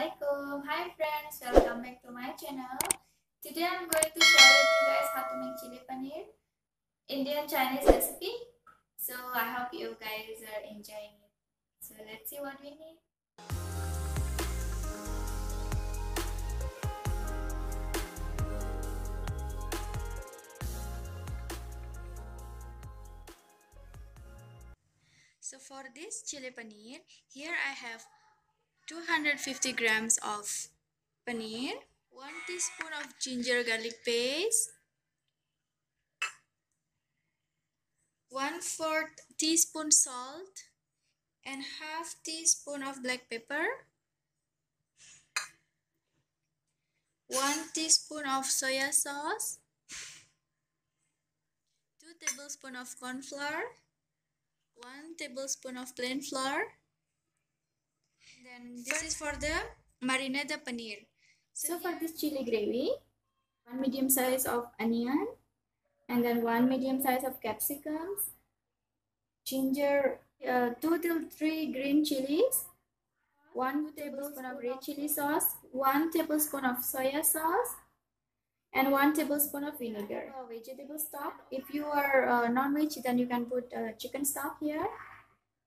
Assalamualaikum. Hi friends, welcome back to my channel. Today I'm going to share with you guys how to make chili paneer, Indian Chinese recipe. So I hope you guys are enjoying it. So let's see what we need. So for this chili paneer, here I have 250 grams of paneer, 1 teaspoon of ginger garlic paste, 1/4 teaspoon salt, and half teaspoon of black pepper, 1 teaspoon of soya sauce, 2 tablespoons of corn flour, 1 tablespoon of plain flour. Then this is for the marinate the paneer. So for this chili gravy, 1 medium size of onion, and then 1 medium size of capsicums, ginger, 2 to 3 green chilies, 1 tablespoon of red chili sauce, 1 tablespoon of soya sauce, and 1 tablespoon of vinegar. Vegetable stock. If you are non-veg, then you can put chicken stock here.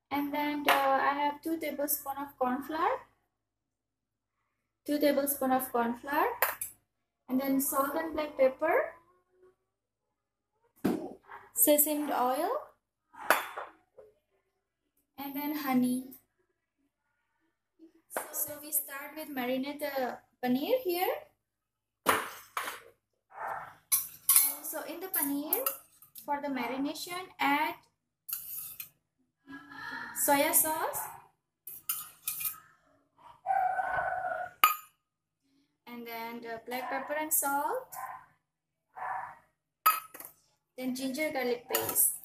And then I have 2 tablespoons of corn flour, 2 tablespoons of corn flour, and then salt and black pepper, sesame oil, and then honey. So we start with marinate the paneer here. So in the paneer, for the marination, add soya sauce, and then the black pepper and salt, then ginger garlic paste.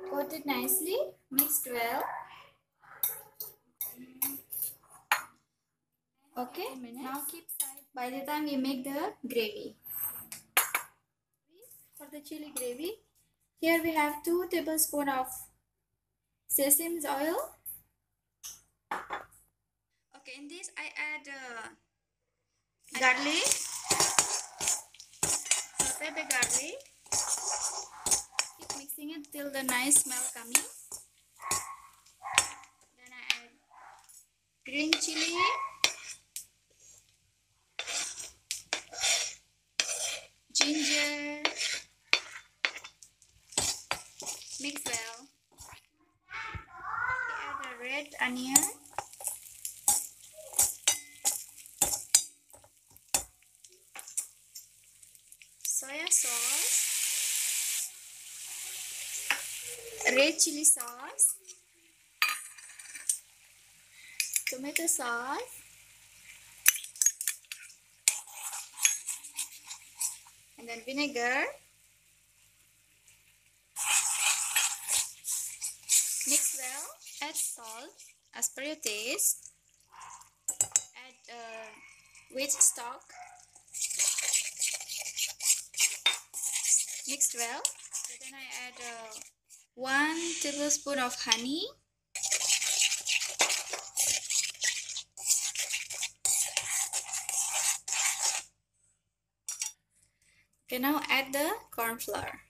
Coat it nicely, mix well. Okay, now keep aside by the time we make the gravy. For the chili gravy, here we have 2 tablespoons of sesame oil. Okay, in this I add garlic. Saute the garlic. Keep mixing it till the nice smell coming. Then I add green chili, ginger, mix well. We add a red onion, soya sauce, red chili sauce, tomato sauce, and then vinegar. Mix well. Add salt as per your taste. Add wheat stock. Mix well. So then I add 1 tablespoon of honey. Okay, now add the corn flour.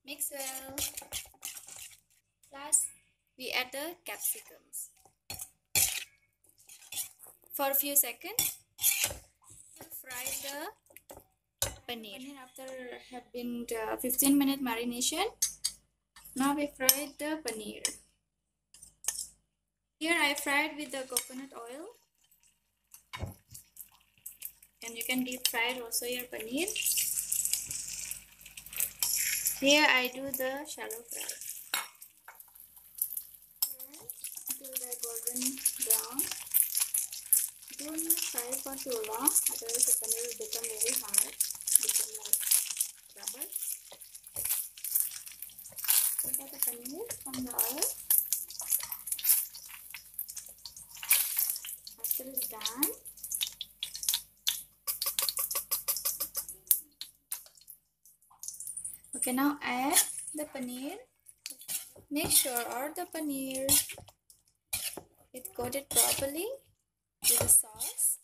Mix well. Last, we add the capsicums. For a few seconds, we'll fry the paneer. After have been 15-minute marination, now we fried the paneer. Here I fried with the coconut oil. And you can deep fry also your paneer. Here I do the shallow fry. Until they're golden brown. Don't fry for too long, otherwise the paneer will become very hard, become like rubber. Take out the paneer from the oil. After it's done, okay, now add the paneer. Make sure all the paneer is coated properly with the sauce.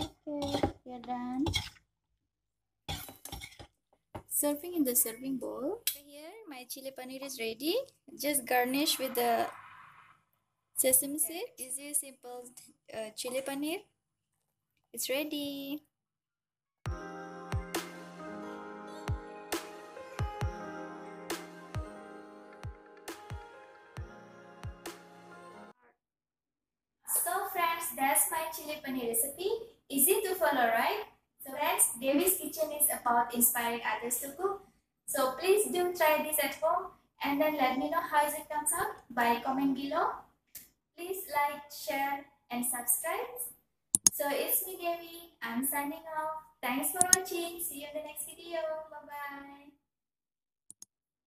Okay, we are done. Serving in the serving bowl. Here, my chili paneer is ready. Just garnish with the sesame seed. Easy, simple chili paneer. It's ready. So friends, that's my chili paneer recipe. Easy to follow, right? So friends, Dewi's kitchen is about inspiring others to cook. So please do try this at home and then let me know how it comes out by comment below. Please like, share and subscribe. So it's me Dewi. I'm signing off. Thanks for watching. See you in the next video.